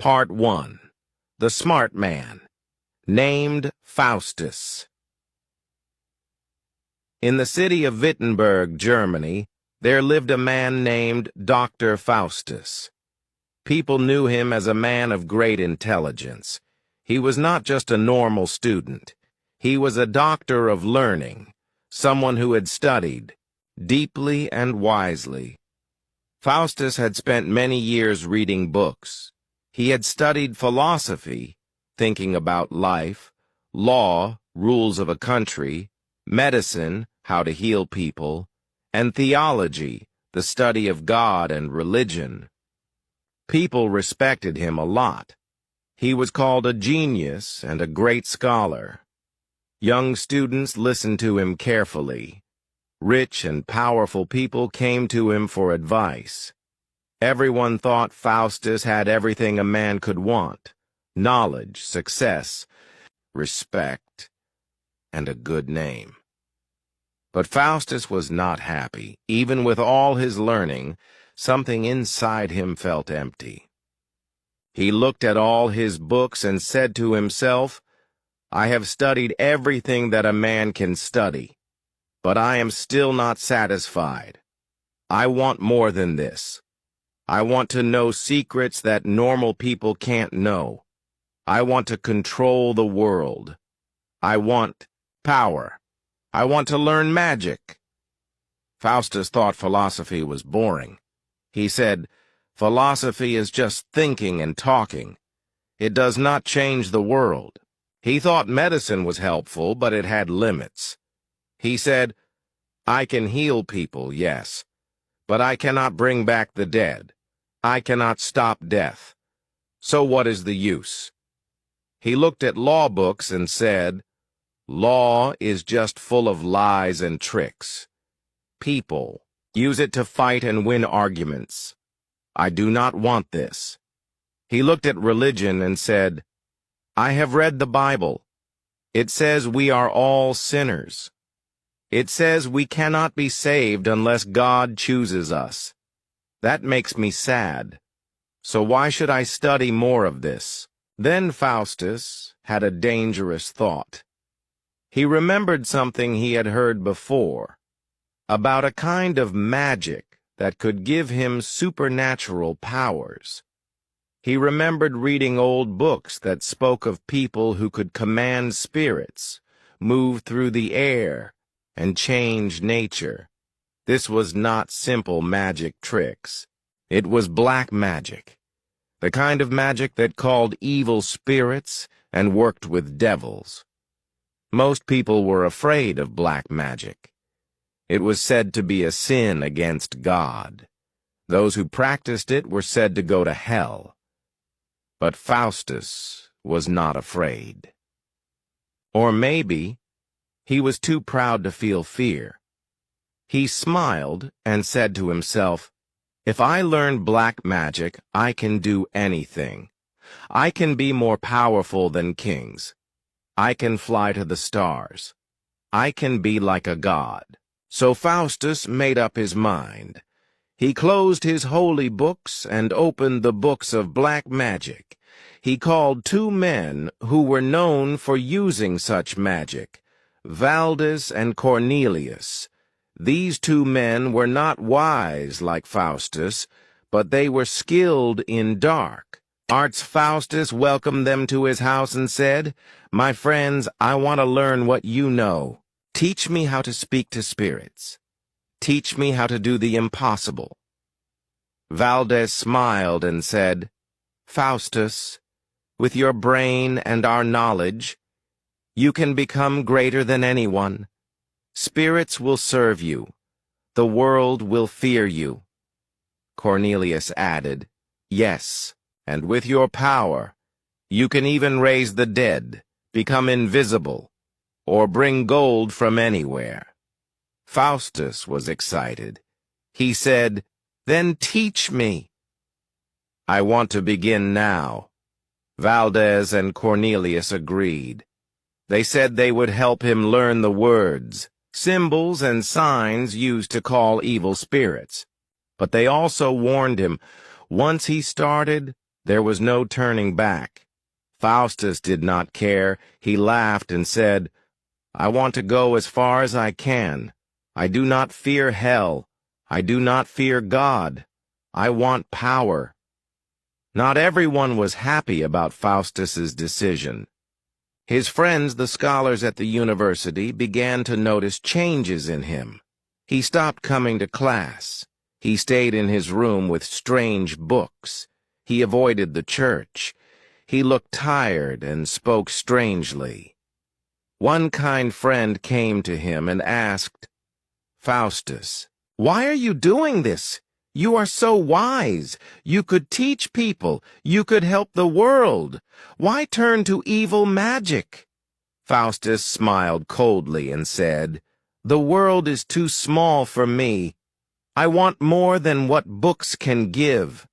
Part 1. The Smart Man, named Faustus. In the city of Wittenberg, Germany, there lived a man named Dr. Faustus. People knew him as a man of great intelligence. He was not just a normal student. He was a doctor of learning, someone who had studied deeply and wisely. Faustus had spent many years reading books. He had studied philosophy, thinking about life, law, rules of a country, medicine, how to heal people, and theology, the study of God and religion. People respected him a lot. He was called a genius and a great scholar. Young students listened to him carefully. Rich and powerful people came to him for advice. Everyone thought Faustus had everything a man could want: knowledge, success, respect, and a good name. But Faustus was not happy. Even with all his learning, something inside him felt empty. He looked at all his books and said to himself, "I have studied everything that a man can study, but I am still not satisfied. I want more than this. I want to know secrets that normal people can't know. I want to control the world. I want power. I want to learn magic." Faustus thought philosophy was boring. He said, "Philosophy is just thinking and talking. It does not change the world." He thought medicine was helpful, but it had limits. He said, "I can heal people, yes, but I cannot bring back the dead. I cannot stop death. So what is the use?" He looked at law books and said, "Law is just full of lies and tricks. People use it to fight and win arguments. I do not want this." He looked at religion and said, "I have read the Bible. It says we are all sinners. It says we cannot be saved unless God chooses us. That makes me sad. So why should I study more of this?" Then Faustus had a dangerous thought. He remembered something he had heard before, about a kind of magic that could give him supernatural powers. He remembered reading old books that spoke of people who could command spirits, move through the air, and change nature. This was not simple magic tricks. It was black magic, the kind of magic that called evil spirits and worked with devils. Most people were afraid of black magic. It was said to be a sin against God. Those who practiced it were said to go to hell. But Faustus was not afraid. Or maybe he was too proud to feel fear. He smiled and said to himself, "If I learn black magic, I can do anything. I can be more powerful than kings. I can fly to the stars. I can be like a god." So Faustus made up his mind. He closed his holy books and opened the books of black magic. He called two men who were known for using such magic, Valdes and Cornelius. These two men were not wise like Faustus, but they were skilled in dark arts. Faustus welcomed them to his house and said, "My friends, I want to learn what you know. Teach me how to speak to spirits. Teach me how to do the impossible." Valdes smiled and said, "Faustus, with your brain and our knowledge, you can become greater than anyone. Spirits will serve you. The world will fear you." Cornelius added, "Yes, and with your power, you can even raise the dead, become invisible, or bring gold from anywhere." Faustus was excited. He said, "Then teach me." "I want to begin now." Valdes and Cornelius agreed. They said they would help him learn the words, symbols, and signs used to call evil spirits. But they also warned him, once he started, There was no turning back. Faustus did not care. He laughed and said, "I want to go as far as I can. I do not fear hell. I do not fear God. I want power." Not everyone was happy about Faustus's decision. His friends, the scholars at the university, began to notice changes in him. He stopped coming to class. He stayed in his room with strange books. He avoided the church. He looked tired and spoke strangely. One kind friend came to him and asked, "Faustus, why are you doing this? You are so wise. You could teach people. You could help the world. Why turn to evil magic?" Faustus smiled coldly and said, "The world is too small for me. I want more than what books can give."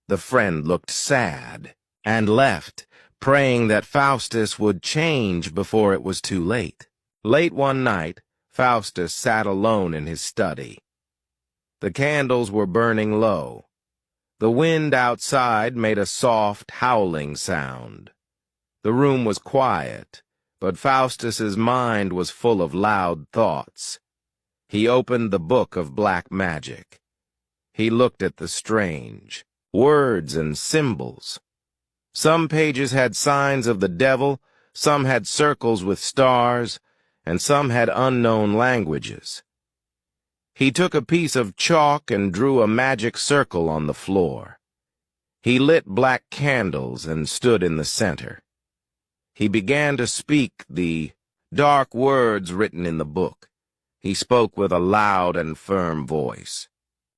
The friend looked sad and left, praying that Faustus would change before it was too late. Late one night, Faustus sat alone in his study. The candles were burning low. The wind outside made a soft, howling sound. The room was quiet, but Faustus's mind was full of loud thoughts. He opened the book of black magic. He looked at the strange words and symbols. Some pages had signs of the devil, some had circles with stars, and some had unknown languages. He took a piece of chalk and drew a magic circle on the floor. He lit black candles and stood in the center. He began to speak the dark words written in the book. He spoke with a loud and firm voice.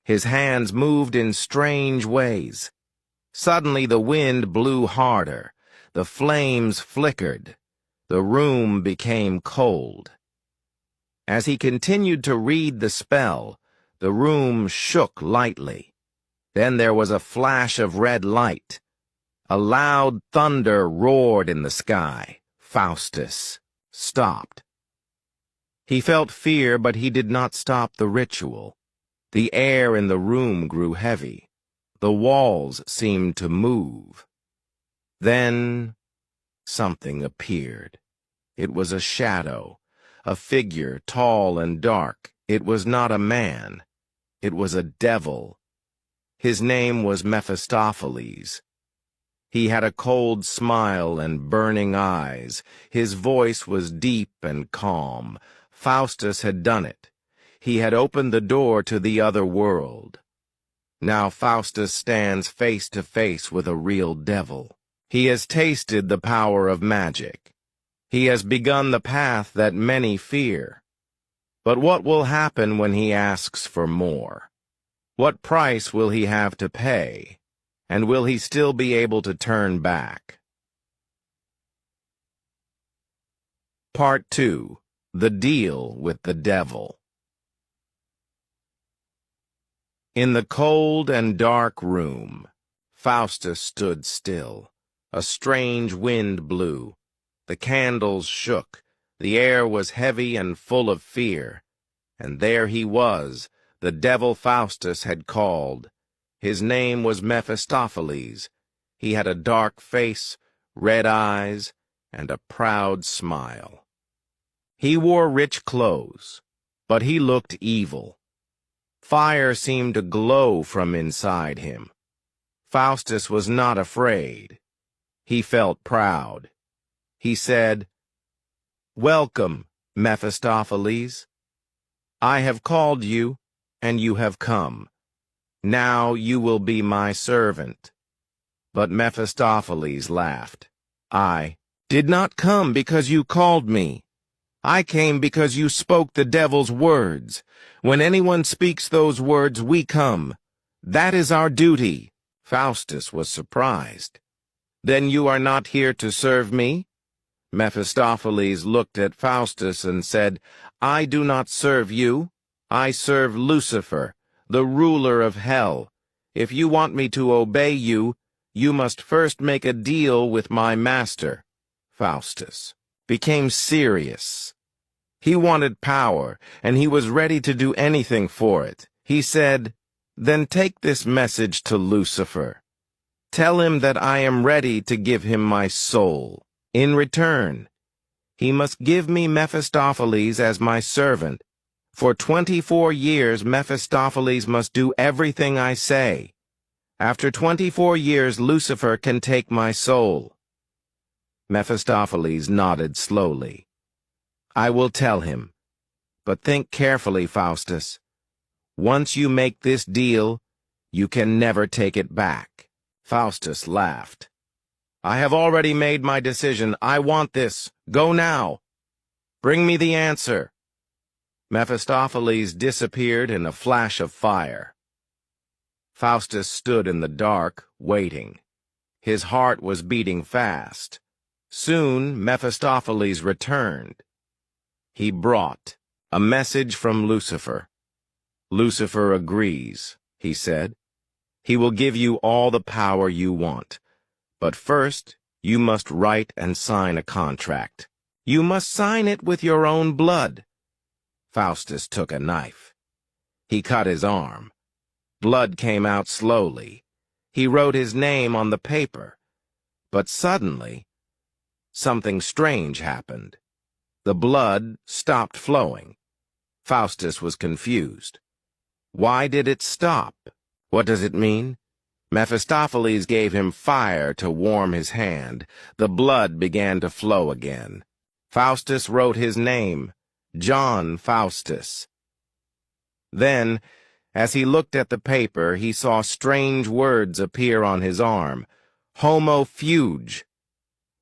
His hands moved in strange ways. Suddenly the wind blew harder. The flames flickered. The room became cold. As he continued to read the spell, the room shook lightly. Then there was a flash of red light. A loud thunder roared in the sky. Faustus stopped. He felt fear, but he did not stop the ritual. The air in the room grew heavy. The walls seemed to move. Then something appeared. It was a shadow. A figure, tall and dark. It was not a man. It was a devil. His name was Mephistopheles. He had a cold smile and burning eyes. His voice was deep and calm. Faustus had done it. He had opened the door to the other world. Now Faustus stands face to face with a real devil. He has tasted the power of magic. He has begun the path that many fear. But what will happen when he asks for more? What price will he have to pay? And will he still be able to turn back? Part 2. The Deal with the Devil. In the cold and dark room, Faustus stood still. A strange wind blew. The candles shook. The air was heavy and full of fear. And there he was, the devil Faustus had called. His name was Mephistopheles. He had a dark face, red eyes, and a proud smile. He wore rich clothes, but he looked evil. Fire seemed to glow from inside him. Faustus was not afraid. He felt proud. He said, "Welcome, Mephistopheles. I have called you, and you have come. Now you will be my servant." But Mephistopheles laughed. "I did not come because you called me. I came because you spoke the devil's words. When anyone speaks those words, we come. That is our duty." Faustus was surprised. "Then you are not here to serve me?" Mephistopheles looked at Faustus and said, "I do not serve you. I serve Lucifer, the ruler of hell. If you want me to obey you, you must first make a deal with my master." Faustus became serious. He wanted power, and he was ready to do anything for it. He said, "Then take this message to Lucifer. Tell him that I am ready to give him my soul. In return, he must give me Mephistopheles as my servant. For 24 years, Mephistopheles must do everything I say. After 24 years, Lucifer can take my soul." Mephistopheles nodded slowly. "I will tell him. But think carefully, Faustus. Once you make this deal, you can never take it back." Faustus laughed. "I have already made my decision. I want this. Go now. Bring me the answer." Mephistopheles disappeared in a flash of fire. Faustus stood in the dark, waiting. His heart was beating fast. Soon Mephistopheles returned. He brought a message from Lucifer. "Lucifer agrees," he said. "He will give you all the power you want. But first, you must write and sign a contract. You must sign it with your own blood." Faustus took a knife. He cut his arm. Blood came out slowly. He wrote his name on the paper. But suddenly, something strange happened. The blood stopped flowing. Faustus was confused. Why did it stop? What does it mean? Mephistopheles gave him fire to warm his hand. The blood began to flow again. Faustus wrote his name, John Faustus. Then, as he looked at the paper, he saw strange words appear on his arm. Homo fuge,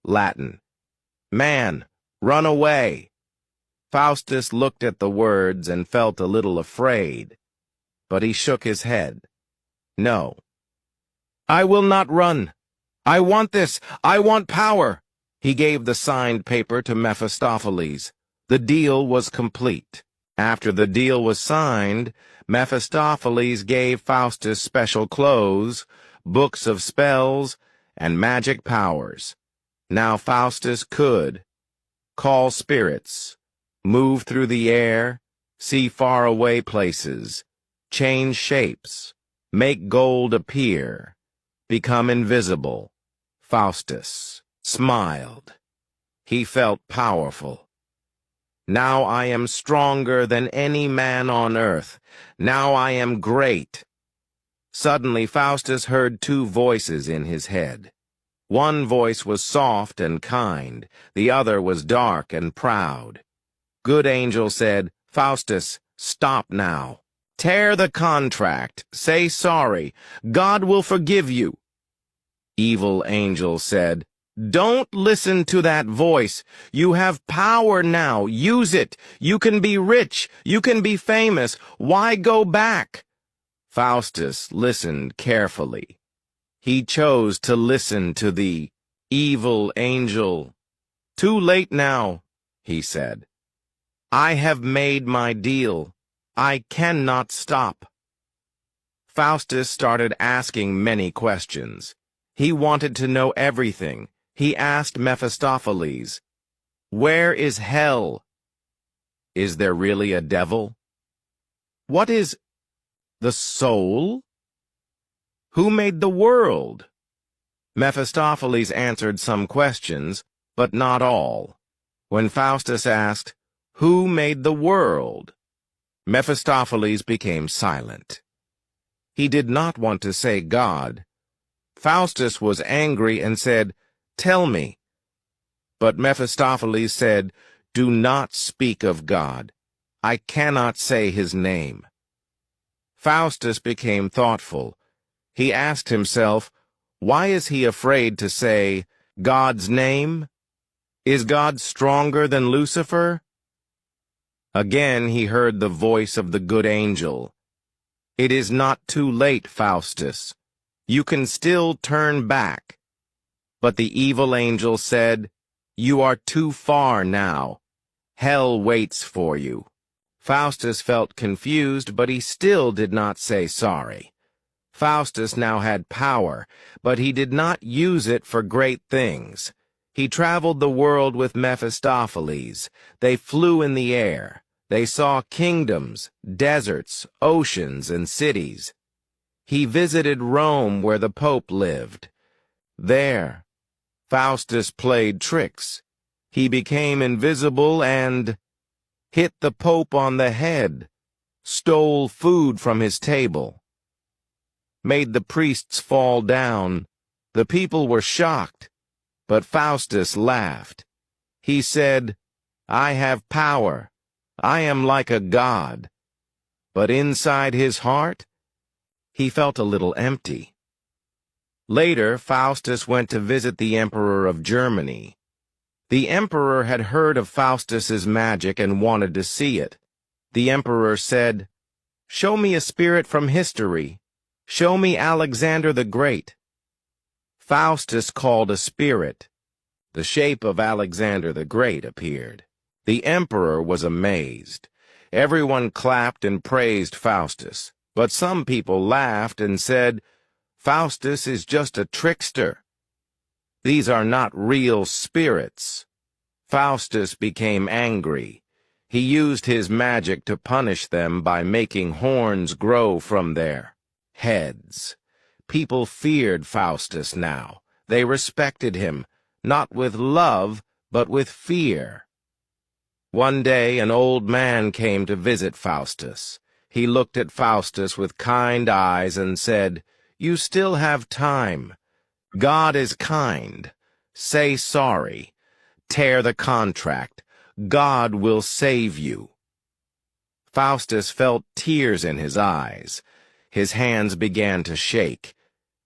Latin. Man, run away. Faustus looked at the words and felt a little afraid, but he shook his head. No. "I will not run. I want this. I want power." He gave the signed paper to Mephistopheles. The deal was complete. After the deal was signed, Mephistopheles gave Faustus special clothes, books of spells, and magic powers. Now Faustus could call spirits, move through the air, see faraway places, change shapes, make gold appear, become invisible. Faustus smiled. He felt powerful. "Now I am stronger than any man on earth. Now I am great." Suddenly Faustus heard two voices in his head. One voice was soft and kind, the other was dark and proud. Good Angel said, "Faustus, stop now. Tear the contract. Say sorry. God will forgive you." Evil Angel said, "Don't listen to that voice. You have power now. Use it. You can be rich. You can be famous. Why go back?" Faustus listened carefully. He chose to listen to the evil angel. "Too late now," he said. "I have made my deal. I cannot stop." Faustus started asking many questions. He wanted to know everything. He asked Mephistopheles, "Where is hell? Is there really a devil? What is the soul? Who made the world?" Mephistopheles answered some questions, but not all. When Faustus asked, "Who made the world?" Mephistopheles became silent. He did not want to say God. Faustus was angry and said, "Tell me." But Mephistopheles said, "Do not speak of God. I cannot say his name." Faustus became thoughtful. He asked himself, why is he afraid to say God's name? Is God stronger than Lucifer? Again he heard the voice of the good angel. "It is not too late, Faustus. You can still turn back." But the evil angel said, "You are too far now. Hell waits for you." Faustus felt confused, but he still did not say sorry. Faustus now had power, but he did not use it for great things. He traveled the world with Mephistopheles. They flew in the air. They saw kingdoms, deserts, oceans, and cities. He visited Rome where the Pope lived. There, Faustus played tricks. He became invisible and hit the Pope on the head, stole food from his table, made the priests fall down. The people were shocked, but Faustus laughed. He said, "I have power. I am like a god." But inside his heart, he felt a little empty. Later, Faustus went to visit the Emperor of Germany. The Emperor had heard of Faustus's magic and wanted to see it. The Emperor said, "Show me a spirit from history. Show me Alexander the Great." Faustus called a spirit. The shape of Alexander the Great appeared. The Emperor was amazed. Everyone clapped and praised Faustus, but some people laughed and said, "Faustus is just a trickster. These are not real spirits." Faustus became angry. He used his magic to punish them by making horns grow from their heads. People feared Faustus now. They respected him, not with love, but with fear. One day an old man came to visit Faustus. He looked at Faustus with kind eyes and said, "You still have time. God is kind. Say sorry. Tear the contract. God will save you." Faustus felt tears in his eyes. His hands began to shake.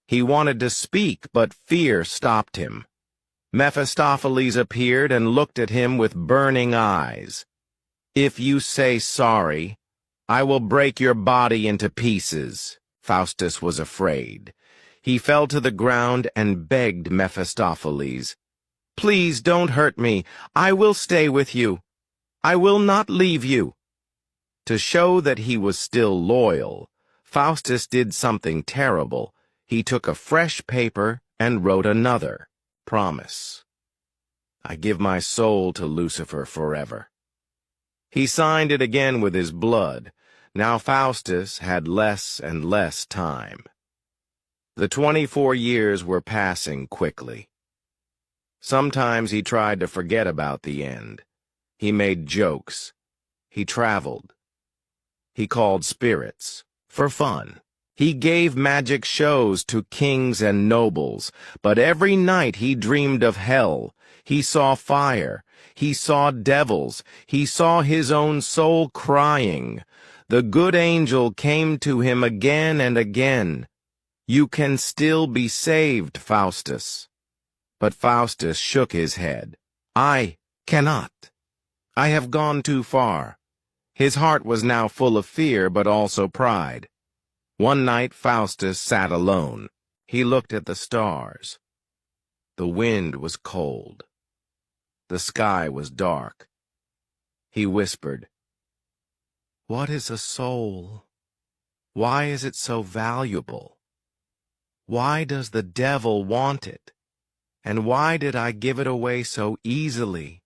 He wanted to speak, but fear stopped him. Mephistopheles appeared and looked at him with burning eyes. "If you say sorry, I will break your body into pieces." Faustus was afraid. He fell to the ground and begged Mephistopheles, "Please don't hurt me. I will stay with you. I will not leave you." To show that he was still loyal, Faustus did something terrible. He took a fresh paper and wrote another promise. "I give my soul to Lucifer forever." He signed it again with his blood. Now Faustus had less and less time. The 24 years were passing quickly. Sometimes he tried to forget about the end. He made jokes. He traveled. He called spirits for fun. He gave magic shows to kings and nobles, but every night he dreamed of hell. He saw fire. He saw devils. He saw his own soul crying. The good angel came to him again and again. "You can still be saved, Faustus." But Faustus shook his head. "I cannot. I have gone too far." His heart was now full of fear, but also pride. One night Faustus sat alone. He looked at the stars. The wind was cold. The sky was dark. He whispered, "What is a soul? Why is it so valuable? Why does the devil want it? And why did I give it away so easily?"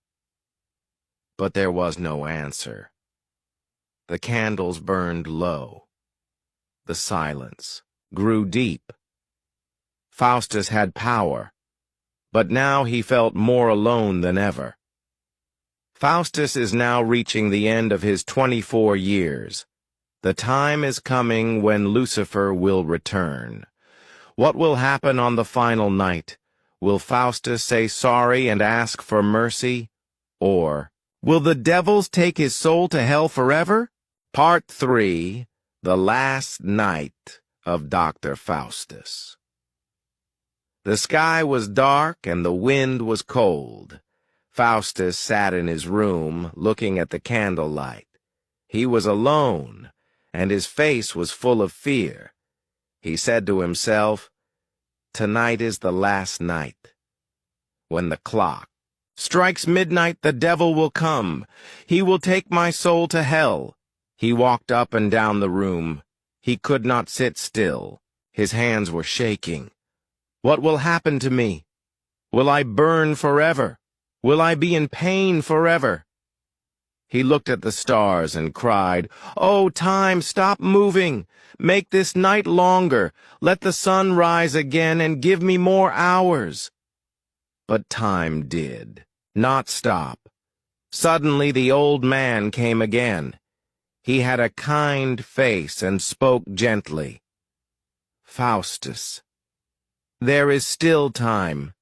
But there was no answer. The candles burned low. The silence grew deep. Faustus had power, but now he felt more alone than ever. Faustus is now reaching the end of his 24 years. The time is coming when Lucifer will return. What will happen on the final night? Will Faustus say sorry and ask for mercy? Or will the devils take his soul to hell forever? Part 3, The Last Night of Dr. Faustus. The sky was dark and the wind was cold. Faustus sat in his room, looking at the candlelight. He was alone, and his face was full of fear. He said to himself, "Tonight is the last night. When the clock strikes midnight, the devil will come. He will take my soul to hell." He walked up and down the room. He could not sit still. His hands were shaking. What will happen to me? Will I burn forever? Will I be in pain forever? He looked at the stars and cried, "Oh, time, stop moving! Make this night longer! Let the sun rise again and give me more hours!" But time did not stop. Suddenly the old man came again. He had a kind face and spoke gently. "Faustus, there is still time.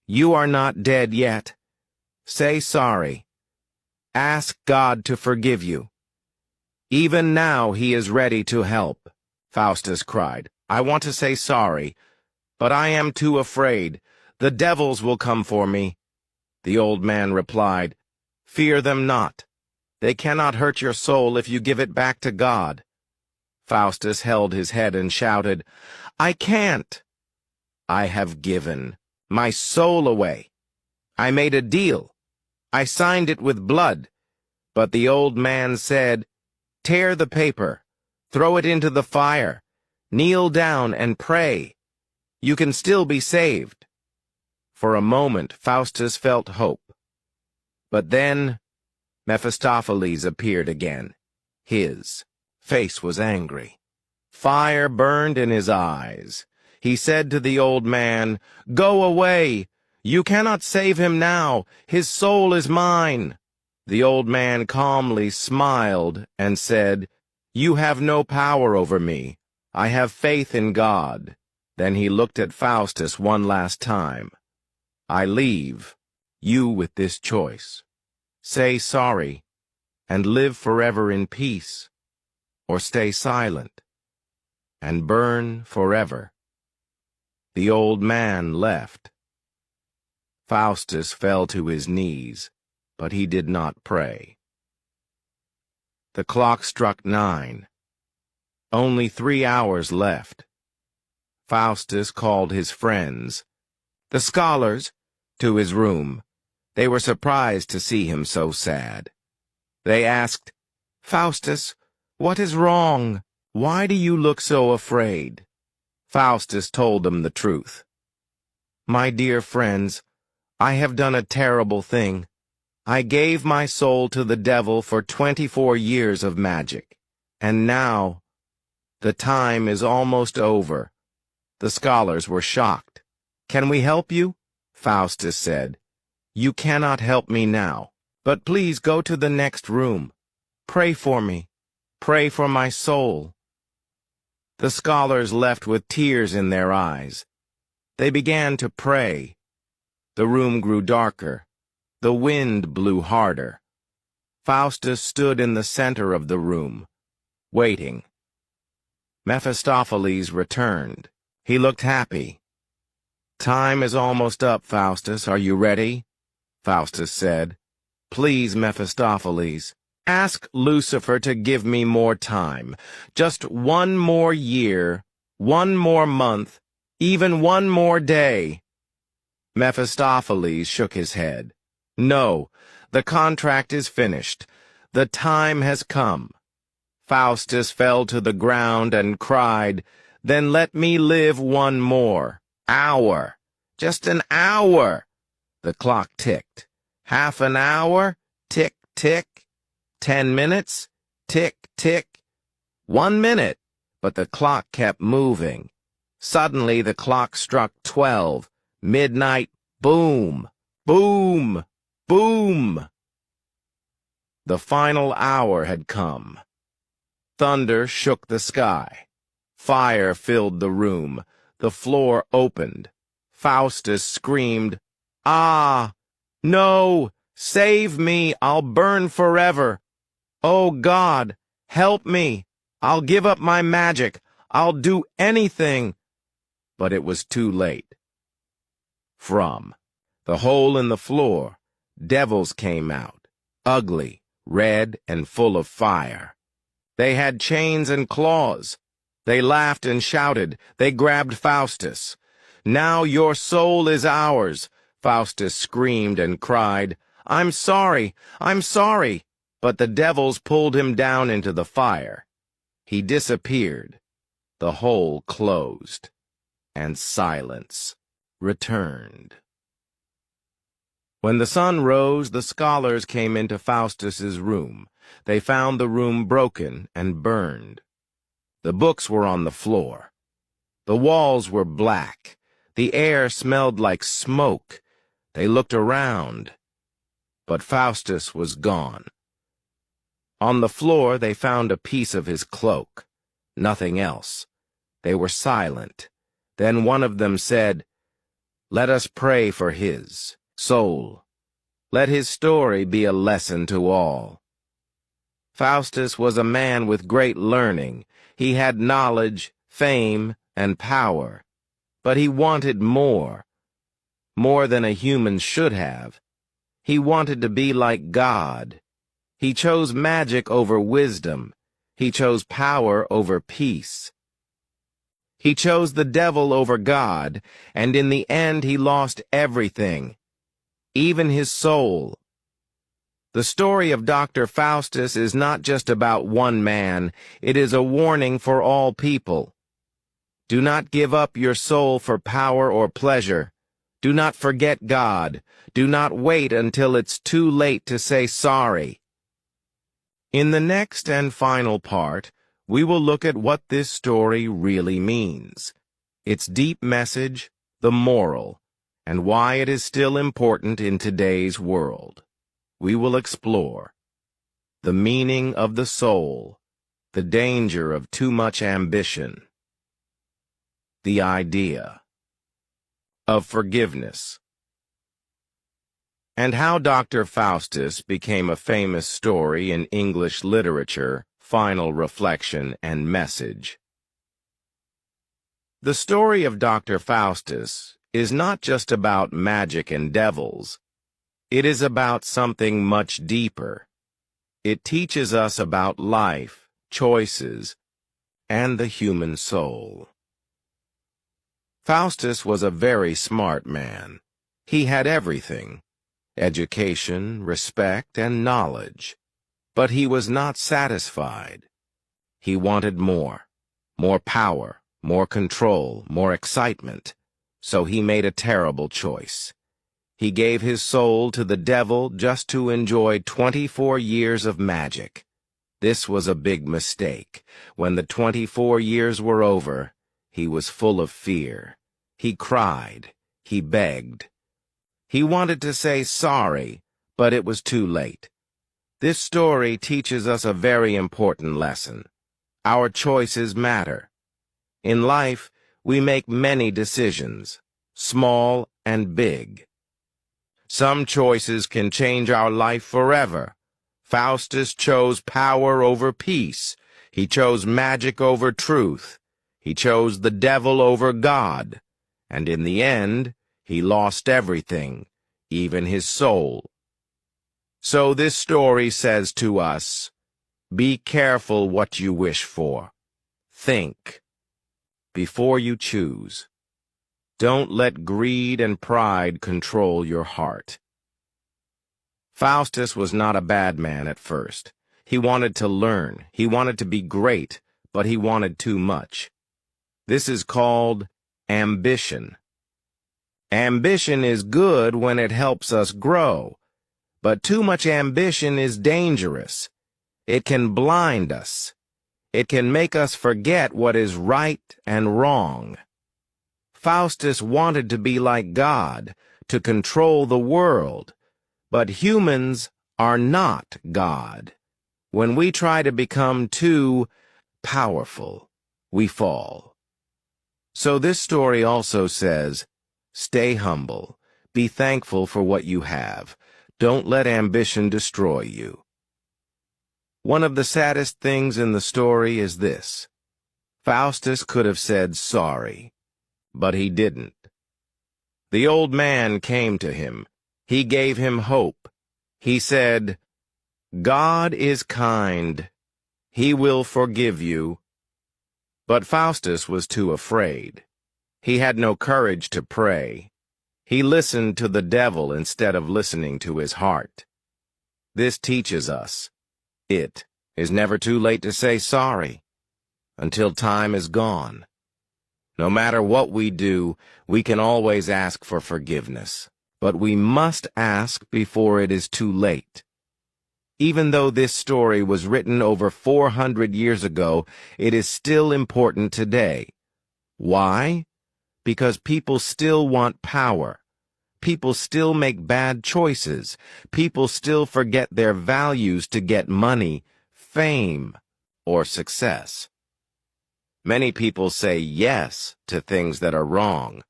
You are not dead yet. Say sorry. Ask God to forgive you. Even now he is ready to help." Faustus cried, "I want to say sorry, but I am too afraid. The devils will come for me." The old man replied, "Fear them not. They cannot hurt your soul if you give it back to God." Faustus held his head and shouted, "I can't. I have given my soul away. I made a deal. I signed it with blood." But the old man said, "Tear the paper, throw it into the fire, kneel down and pray. You can still be saved." For a moment Faustus felt hope. But then Mephistopheles appeared again. His face was angry. Fire burned in his eyes. He said to the old man, "Go away! You cannot save him now. His soul is mine." The old man calmly smiled and said, "You have no power over me. I have faith in God." Then he looked at Faustus one last time. "I leave you with this choice. Say sorry and live forever in peace, or stay silent and burn forever." The old man left. Faustus fell to his knees, but he did not pray. The clock struck 9. Only 3 hours left. Faustus called his friends, the scholars, to his room. They were surprised to see him so sad. They asked, "Faustus, what is wrong? Why do you look so afraid?" Faustus told them the truth. "My dear friends, I have done a terrible thing. I gave my soul to the devil for 24 years of magic, and now the time is almost over." The scholars were shocked. "Can we help you?" Faustus said. "You cannot help me now, but please go to the next room. Pray for me. Pray for my soul." The scholars left with tears in their eyes. They began to pray. The room grew darker. The wind blew harder. Faustus stood in the center of the room, waiting. Mephistopheles returned. He looked happy. "Time is almost up, Faustus. Are you ready?" Faustus said. "Please, Mephistopheles, ask Lucifer to give me more time. Just 1 more year, 1 more month, even 1 more day." Mephistopheles shook his head. "No, the contract is finished. The time has come." Faustus fell to the ground and cried, "Then let me live 1 more hour. Just an hour." The clock ticked. Half an hour, tick, tick. 10 minutes, tick, tick. 1 minute, but the clock kept moving. Suddenly the clock struck 12. Midnight, boom, boom, boom. The final hour had come. Thunder shook the sky. Fire filled the room. The floor opened. Faustus screamed, "Ah! No! Save me! I'll burn forever! Oh, God! Help me! I'll give up my magic! I'll do anything!" But it was too late. From the hole in the floor, devils came out, ugly, red, and full of fire. They had chains and claws. They laughed and shouted. They grabbed Faustus. "Now your soul is ours," Faustus screamed and cried. "I'm sorry, I'm sorry." But the devils pulled him down into the fire. He disappeared. The hole closed, and silence returned. When the sun rose, the scholars came into Faustus's room. They found the room broken and burned. The books were on the floor. The walls were black. The air smelled like smoke. They looked around, but Faustus was gone. On the floor they found a piece of his cloak. Nothing else. They were silent. Then one of them said, "Let us pray for his soul. Let his story be a lesson to all." Faustus was a man with great learning. He had knowledge, fame, and power. But he wanted more than a human should have. He wanted to be like God. He chose magic over wisdom. He chose power over peace. He chose the devil over God, and in the end he lost everything, even his soul. The story of Dr. Faustus is not just about one man, it is a warning for all people. Do not give up your soul for power or pleasure. Do not forget God. Do not wait until it's too late to say sorry. In the next and final part, we will look at what this story really means, its deep message, the moral, and why it is still important in today's world. We will explore the meaning of the soul, the danger of too much ambition, the idea of forgiveness, and how Dr. Faustus became a famous story in English literature, final reflection and message. The story of Dr. Faustus is not just about magic and devils. It is about something much deeper. It teaches us about life, choices, and the human soul. Faustus was a very smart man. He had everything: education, respect, and knowledge. But he was not satisfied. He wanted more power, more control, more excitement. So he made a terrible choice. He gave his soul to the devil just to enjoy 24 years of magic. This was a big mistake. When the 24 years were over, he was full of fear. He cried. He begged. He wanted to say sorry, but it was too late. This story teaches us a very important lesson. Our choices matter. In life, we make many decisions, small and big. Some choices can change our life forever. Faustus chose power over peace. He chose magic over truth. He chose the devil over God. And in the end, he lost everything, even his soul. So this story says to us, be careful what you wish for. Think before you choose. Don't let greed and pride control your heart. Faustus was not a bad man at first. He wanted to learn. He wanted to be great, but he wanted too much. This is called ambition. Ambition is good when it helps us grow, but too much ambition is dangerous. It can blind us. It can make us forget what is right and wrong. Faustus wanted to be like God, to control the world, but humans are not God. When we try to become too powerful, we fall. So this story also says, stay humble, be thankful for what you have. Don't let ambition destroy you. One of the saddest things in the story is this. Faustus could have said sorry, but he didn't. The old man came to him. He gave him hope. He said, God is kind. He will forgive you. But Faustus was too afraid. He had no courage to pray. He listened to the devil instead of listening to his heart. This teaches us, it is never too late to say sorry, until time is gone. No matter what we do, we can always ask for forgiveness. but we must ask before it is too late. Even though this story was written over 400 years ago, it is still important today. Why? Because people still want power. People still make bad choices. People still forget their values to get money, fame, or success. Many people say yes to things that are wrong,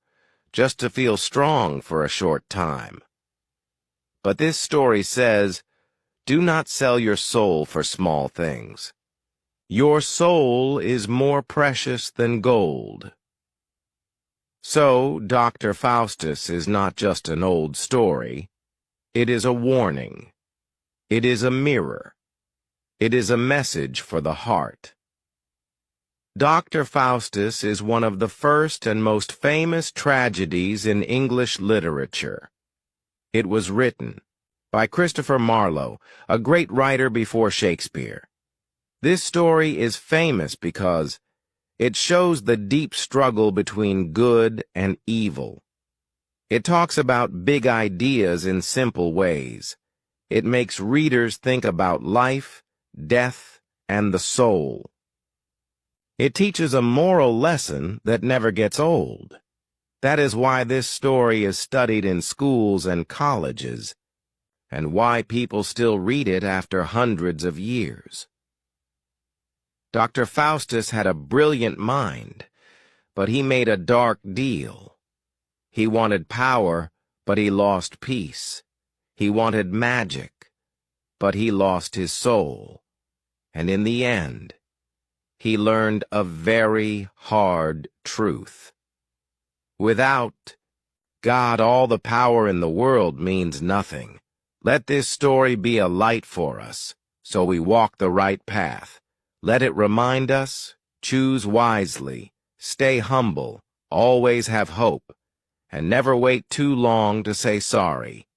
just to feel strong for a short time. But this story says, do not sell your soul for small things. Your soul is more precious than gold. So, Dr. Faustus is not just an old story. It is a warning. It is a mirror. It is a message for the heart. Dr. Faustus is one of the first and most famous tragedies in English literature. It was written by Christopher Marlowe, a great writer before Shakespeare. This story is famous because it shows the deep struggle between good and evil. It talks about big ideas in simple ways. It makes readers think about life, death, and the soul. It teaches a moral lesson that never gets old. That is why this story is studied in schools and colleges, and why people still read it after hundreds of years. Dr. Faustus had a brilliant mind, but he made a dark deal. He wanted power, but he lost peace. He wanted magic, but he lost his soul. And in the end, he learned a very hard truth. Without God, all the power in the world means nothing. Let this story be a light for us, so we walk the right path. Let it remind us, choose wisely, stay humble, always have hope, and never wait too long to say sorry.